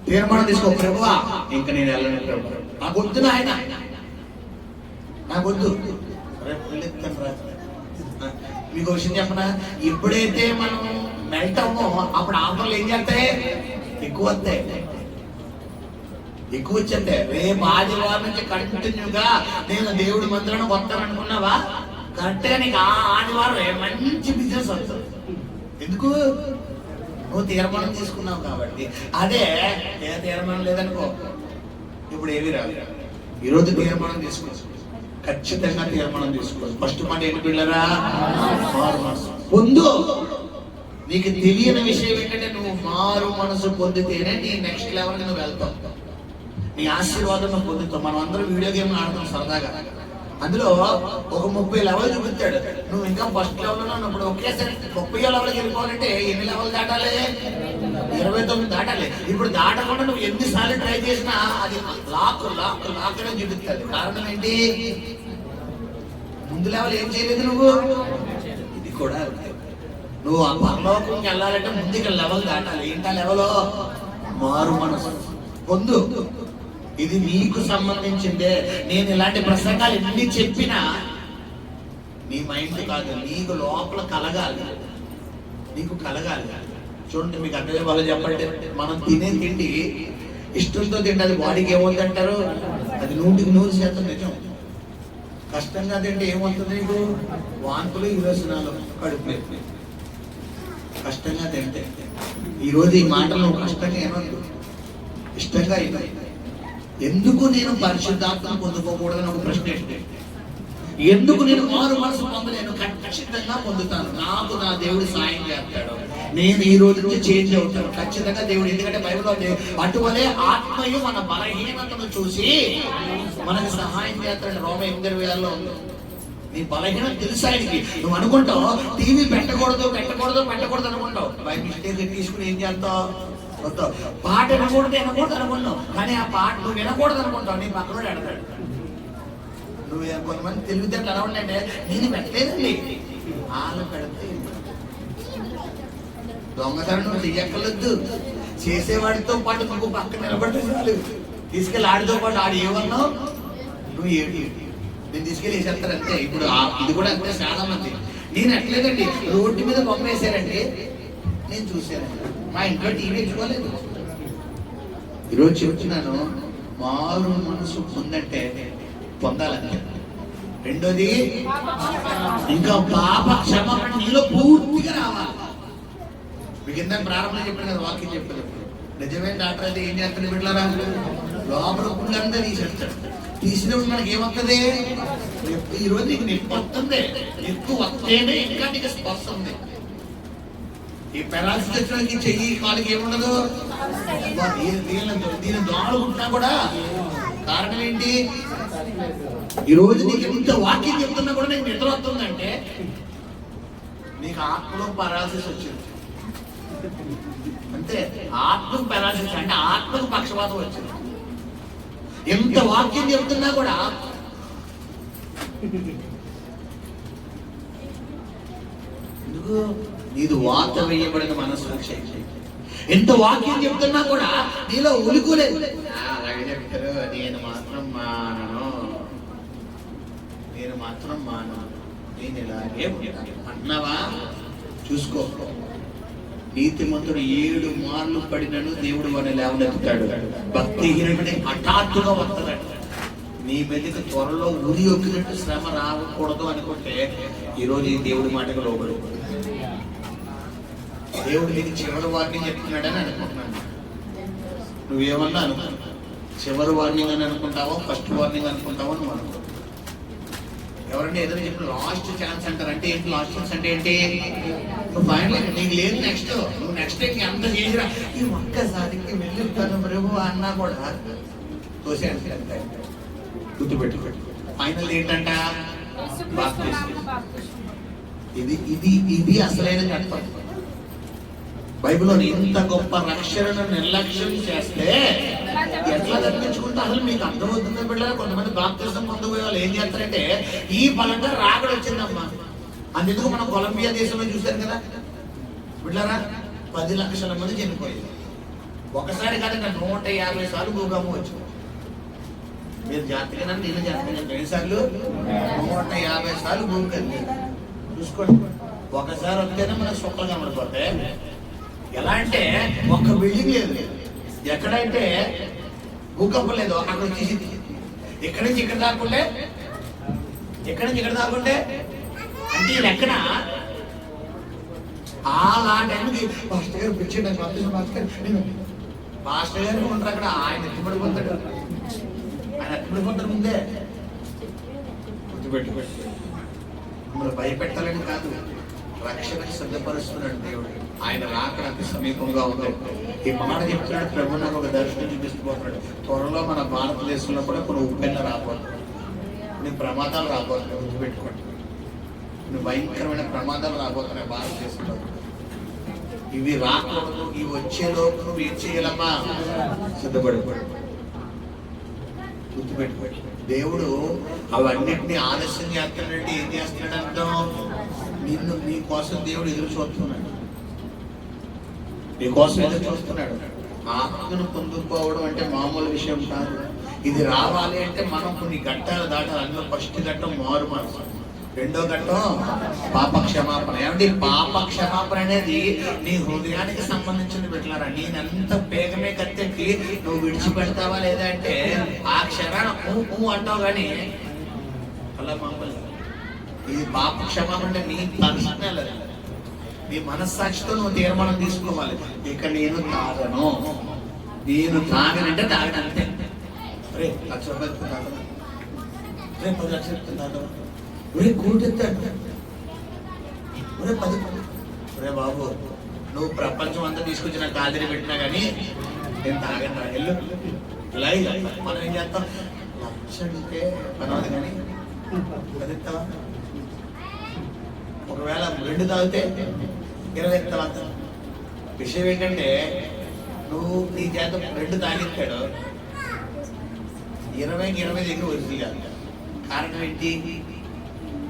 తీర్మానం తీసుకో, ప్రభువా ఇంకా నేను వెళ్ళను ప్రభు, నాకు వద్దు నాయన, నాకు వద్దు. మీకు విషయం చెప్పనా, ఎప్పుడైతే మనం వెళ్తామో అప్పుడు ఆఫర్లు ఏం చేస్తాయి, ఎక్కువ వస్తాయి. ఎక్కువ వచ్చేస్తే రేపు ఆదివారం నుంచి కంటిన్యూగా నేను దేవుడి మందిరాన్ని వస్తాను అనుకున్నావా, కరెక్ట్ గా నీకు ఆ ఆదివారం మంచి బిజినెస్ వస్తుంది. ఎందుకు, నువ్వు తీర్మానం తీసుకున్నావు కాబట్టి. అదే ఏ తీర్మానం లేదనుకో ఇప్పుడు ఏవి రాదు. ఈరోజు తీర్మానం తీసుకో, ఖచ్చితంగా తీర్మానం తీసుకో. ఫస్ట్ మాట ఏంటి పిల్లరా, మారు మనసు పొందు. నీకు తెలియని విషయం ఏంటంటే నువ్వు మారు మనసు పొందితేనే నీ నెక్స్ట్ లెవెల్కి నువ్వు వెళ్తావు, నీ ఆశీర్వాదం నువ్వు పొందుతావు. మనం అందరూ వీడియో గేమ్ ఆడతాం సరదాగా, అందులో ఒక 30 లెవెల్ చూపిస్తాడు. నువ్వు ఇంకా ఫస్ట్ లెవెల్లో ఉన్నప్పుడు ఒకేసారి 30 లెవెల్కి వెళ్ళిపోవాలంటే ఎన్ని లెవెల్ దాటాలి, 29 దాటాలి. ఇప్పుడు దాటకుండా నువ్వు ఎన్నిసార్లు ట్రై చేసినా అది లాక్ లాక్ లాక్ అని చూపిస్తుంది. కారణం ఏంటి, ముందు లెవెల్ ఏం చేయలేదు నువ్వు. ఇది కూడా నువ్వు ఆ పరలోకంకి వెళ్ళాలంటే ముందు ఇక్కడ లెవెల్ దాటాలి. ఏంటా లెవెల్, మారు మనసు పొందు. ఇది నీకు సంబంధించిందే. నేను ఇలాంటి ప్రసంగాలు ఎన్ని చెప్పినా నీ మైండ్ కాదు, నీకు లోపల కలగాలి, నీకు కలగాలి. చూడండి మీకు అర్థమయ్యే వాళ్ళు చెప్పండి, మనం తినే తిండి ఇష్టంతో తింటే అది బాడీకి ఏమవుతుంది అంటారు, అది 100% నిజం. కష్టంగా తింటే ఏమవుతుంది, నీకు వాంతులు, విరోచనాలు, కడుపు. కష్టంగా తింటే ఈరోజు ఈ మాటలు కష్టంగా ఏమవుతుంది, ఇష్టంగా అయిపోయి. ఎందుకు నేను పరిశుద్ధాత్మను పొందుకోకూడదని ఒక ప్రశ్న ఏంటి, ఎందుకు నేను మారు మనసు పొందలేను, ఖచ్చితంగా పొందుతాను. నాకు నా దేవుడు సాయం చేస్తాడు, నేను ఈ రోజు నుంచి చేంజ్ అవుతాను ఖచ్చితంగా దేవుడు. ఎందుకంటే బైబిల్లో అటువలే ఆత్మయు మన బలహీనతను చూసి మనకు సహాయం చేస్తాడు. రోమ 8:26 ఉంది. నీ బలహీనత తెలుసు ఆయనకి. నువ్వు అనుకుంటావు టీవీ పెట్టకూడదు పెట్టకూడదు పెట్టకూడదు అనుకుంటావు, బై మిస్టేక్ తీసుకుని ఏం చేస్తావు, పాట వినకూడదు అనుకుంటావు. కానీ ఆ పాట నువ్వు వినకూడదు అనుకుంటావు, నీ పక్కన ఎడతాడు. నువ్వు కొంతమంది తెలివితేటలు ఎలా ఉంటాయంటే, నేను పెట్టలేదండి వాళ్ళు పెడితే. దొంగతనం నువ్వు చెయ్యక్కర్లేదు, చేసేవాడితో పాటు నువ్వు పక్కన నిలబడితే చాలు. తీసుకెళ్ళి ఆడితో పాటు ఆడు ఏమన్నావు, నువ్వు ఏడు నేను తీసుకెళ్ళి వేసేస్తాను అంతే. ఇప్పుడు ఇది కూడా అంతే. చాలా మంది నేను అట్లేదండి, రోడ్డు మీద బొమ్మ వేసారండి, నేను చూశాను. మా ఇంట్లో టీవీ తెచ్చుకోలేదు. ఈరోజు చెప్తున్నాను, మారు మనసు పొందంటే పొందాలంటే. రెండోది, ఇంకా పాప క్షమాపణ నీలో పూర్తిగా రావాలి. మీకు ఇందాక ప్రారంభంలో చెప్పాను కదా, వాక్యం చెప్పారు. నిజమైన డాక్టర్ అయితే ఏం చేస్తాడు బిడ్డలారా? లోపల పుళ్ళంతా తీసేస్తాడు. తీసినప్పుడు మనకి ఏమవుతుంది? ఈ రోజు నీకు నొప్పి వస్తుంది. ఎక్కువ వస్తేనే ఇంకా నీకు స్పర్శ ఉంది. ఈ పెరాలసిస్ వచ్చినకి చెయ్యి కాళ్ళకి ఏముండదు. దీని దోమలు కుట్టినా కూడా కారణం ఏంటి? ఈ రోజు నీకు ఎంత వాక్యం చెప్తున్నా కూడా నీకు నిద్ర వస్తుందంటే నీకు ఆత్మలో పెరాలసిస్ వచ్చింది అంతే. ఆత్మకు పెరాలసిస్ అంటే ఆత్మకు పక్షపాతం వచ్చింది. ఎంత వాక్యం చెప్తున్నా కూడా ఎందుకు? నీది వాత వేయబడిన మనసు. ఎంత వాక్యం చెప్తున్నా కూడా నీలో ఉలికులేదు. అలాగే చెప్తారు, నేను మాత్రం మానను, నేను ఇలాగే అన్నావా? చూసుకో. నీతిమంతుడు 7 మార్లు పడినను దేవుడు వాడిని లేవనెత్తుతాడు. భక్తిహీనుడిని హఠాత్తుగా వస్తాడు. నీ మీదకి త్వరలో ఉరి ఒక్కినట్టు శ్రమ రాకూడదు అనుకుంటే ఈరోజు ఈ దేవుడి మాటకు లోబడు. దేవుడు నీకు చివరి వార్నింగ్ చెప్తున్నాడని అనుకుంటున్నాను. నువ్వేమన్నా అనుకో, చివరి వార్నింగ్ అని అనుకుంటావో ఫస్ట్ వార్నింగ్ అనుకుంటావో నువ్వు అనుకో. ఎవరంటే ఏదైనా చెప్పిన లాస్ట్ ఛాన్స్ అంటారు. అంటే ఏంటి లాస్ట్ ఛాన్స్ అంటే ఏంటి? నువ్వు ఫైనల్ నీకు లేదు నెక్స్ట్. నువ్వు నెక్స్ట్ టైం ఎంత చేసినా ఈ ఒక్కసారికి వెళ్ళిపోతాను ప్రభు అన్నా కూడా తోసేయాలి. అంతే, గుర్తుపెట్టుకోండి. ఫైనల్ ఏంటంట? ఇది ఇది ఇది అసలైన ఘట్టం. బైబిల్లో ఇంత గొప్ప రక్షణను నిర్లక్ష్యం చేస్తే ఎట్లా తప్పించుకుంటే అసలు మీకు అర్థమవుతుందో బిడ్డరా? కొంతమంది బాప్తిజం పొందబోయే వాళ్ళు ఏం చేస్తారంటే ఈ ఫలంగా రాకడ వచ్చిందమ్మా. అందుకు మనం కొలంబియా దేశంలో చూశారు కదా బిడ్డరా, 10 లక్షల మంది చనిపోయింది. ఒకసారి కాదండి, 150 సార్లు భూకంపం వచ్చింది. మీరు జాతకనా? నేను జాతకనా? ఎన్నిసార్లు? 150 సార్లు భూకంపం. చూసుకోండి. ఒకసారి వస్తేనే మనకు సొక్కలు కనబడిపోతే ఎలా అంటే ఒక్క బిల్డింగ్ లేదు. ఎక్కడైతే భూకంపం లేదు అక్కడ వచ్చేసింది. ఎక్కడి నుంచి ఇక్కడ దాకుంటే, ఎక్కడి నుంచి ఇక్కడ దాకుంటే అంటే ఇది ఎక్కడ? ఆ టైంకి మాస్టర్ గారు పిలిచిండు. మాస్టర్ గారు ఉంటారు అక్కడ. ఆయన ఎత్తుపడిపోతాడు. ఆయన ఎత్తుపడిపోతాడు ముందే. గుర్తుపెట్టుకోండి. మిమ్మల్ని భయపెట్టాలని కాదు, రక్షణకి సిద్ధపరుస్తున్నాడు దేవుడు. ఆయన రాకడానికి సమీపంగా ఉంది. ఈ మాట చెప్తున్నాడు ప్రభు. నాకు ఒక దర్శనం చూపిస్తుపోతున్నాడు. త్వరలో మన భారతదేశంలో కూడా కొన్ని ఉప్పెన్న రాబోతుంది. కొన్ని ప్రమాదాలు రాబోతున్నాయి. గుర్తుపెట్టుకోండి. కొన్ని భయంకరమైన ప్రమాదాలు రాబోతున్నాయి భారతదేశంలో. ఇవి రాకూడదు. ఇవి వచ్చేలోపు నువ్వు ఏం చేయాలమ్మా? సిద్ధపడిపోయి. గుర్తుపెట్టుకోండి. దేవుడు అవన్నిటిని ఆలస్యం చేస్తున్నాడంటే ఏం చేస్తున్నాడు అర్థం? నిన్ను నీ కోసం దేవుడు ఎదురు చూస్తున్నాడు. నీ కోసం ఎదురు చూస్తున్నాడు. ఆత్మను పొందుకోవడం అంటే మామూలు విషయం కాదు. ఇది రావాలి అంటే మనం కొన్ని ఘట్టాలు దాటాలి. అందులో ఫస్ట్ ఘట్టం మారు మనసు. రెండో ఘట్టం పాప క్షమాపణ. ఏమంటే పాప క్షమాపణ అనేది నీ హృదయానికి సంబంధించిన పెట్టారా? నేనంత వేగమే కత్తెక్కి నువ్వు విడిచిపెడతావా లేదా అంటే ఆ క్షణాన అంటావు కానీ అలా మామూలు. ఇది పాప క్షమాపణ అంటే నీ పర్సనల్, నీ మనస్సాక్షితో నువ్వు తీర్మానం తీసుకోవాలి. ఇక నేను తాగను, నేను తాగనంటే తాగనంతే. రే 1,00,000 రూపాయలు తాగను, రే 10 లక్షలు తాగను, ఒరే కూటెత్తాడు, ఒరే 10. ఒరే బాబు, నువ్వు ప్రపంచం అంతా తీసుకొచ్చి నాకు కాదిరి పెట్టినా కానీ నేను తాగను. వెళ్ళు. ఇలా మనం ఏం చేస్తాం? 1,00,000 అంటే పర్వాలేదు కానీ 10 ఇస్తావా? ఒకవేళ 2 తాగితే 20 ఇస్తావా? విషయం ఏంటంటే నువ్వు నీ చేత 2 తాగిస్తాడు, 20కి 20 దగ్గర వదిలియాలి. కారణం ఏంటి?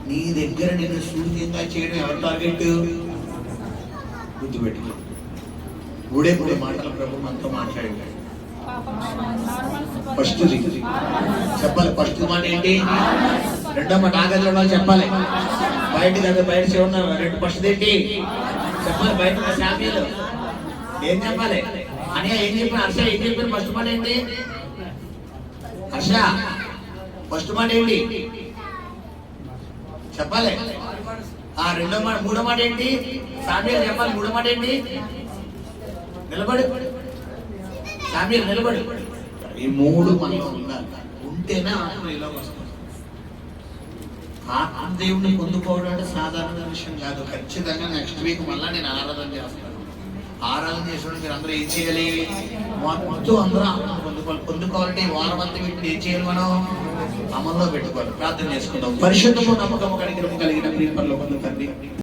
నీ దగ్గర నిన్ను సూర్యంగా చేయడం ఎవరి టార్గెట్? గుర్తుపెట్టుకో. మూడే మాటలు ప్రభు మనతో మాట్లాడాడు. ఫస్ట్ చెప్పాలి. ఫస్ట్ మాట ఏంటి? రెండో మాట ఆగదిలో ఉన్న వాళ్ళు చెప్పాలి. బయట కదా బయట చివరిన రెండు ఫస్ట్ ఏంటి చెప్పాలి. బయట ఉన్న శామ్యులు ఏం చెప్పాలి అని ఏం చెప్పిన హర్ష ఏం చెప్పిన ఫస్ట్ మాట ఏంటి? హర్ష ఫస్ట్ మాట ఏంటి చెప్పాలి. రెండో మాట మూడో మాట ఏంటి? శామ్యులు చెప్పాలి. మూడో మాట ఏంటి? నిలబడి శామ్యులు నిలబడి. ఈ మూడు మనలో ఉండాలి. ఉంటేనే ఆత్మ నీలోకి వస్తుంది. దేవుణ్ణి పొందుకోవడం అంటే సాధారణ విషయం కాదు. ఖచ్చితంగా నెక్స్ట్ వీక్ మళ్ళీ నేను ఆరాధన చేస్తాను. ఆరాధన చేసినప్పుడు మీరు అందరూ ఏం చేయాలి? మొత్తం అందరూ ఆత్మను పొందుకోవాలంటే ఈ వారం అంతా వీటిని ఏం చేయాలి? మనం అమల్లో పెట్టుకోవాలి. ప్రార్థన చేసుకుందాం. పరిశుద్ధము నమ్మకము కలిగిన ప్రియ పరలోకపు తండ్రి,